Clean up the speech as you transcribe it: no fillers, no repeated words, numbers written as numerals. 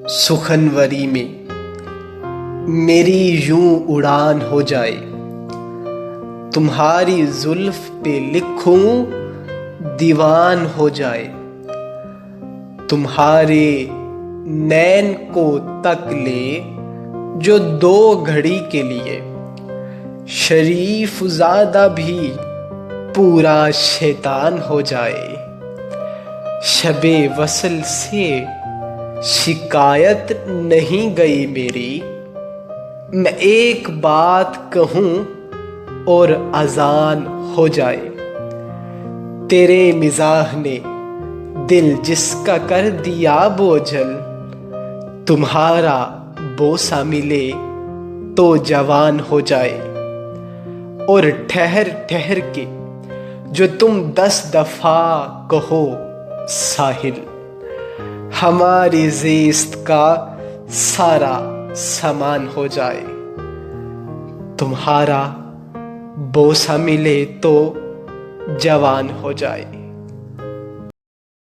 سخنوری میں میری یوں اڑان ہو جائے، تمہاری زلف پہ لکھوں دیوان ہو جائے، تمہارے نین کو تک لے جو دو گھڑی کے لیے، شریف زادہ بھی پورا شیطان ہو جائے۔ شب وصل سے شکایت نہیں گئی میری، میں ایک بات کہوں اور اذان ہو جائے۔ تیرے مزاح نے دل جس کا کر دیا بوجھل، تمہارا بوسہ ملے تو جوان ہو جائے۔ اور ٹھہر ٹھہر کے جو تم 10 دفعہ کہو ساحل، ہماری زیست کا سارا سامان ہو جائے۔ تمہارا بوسہ ملے تو جوان ہو جائے۔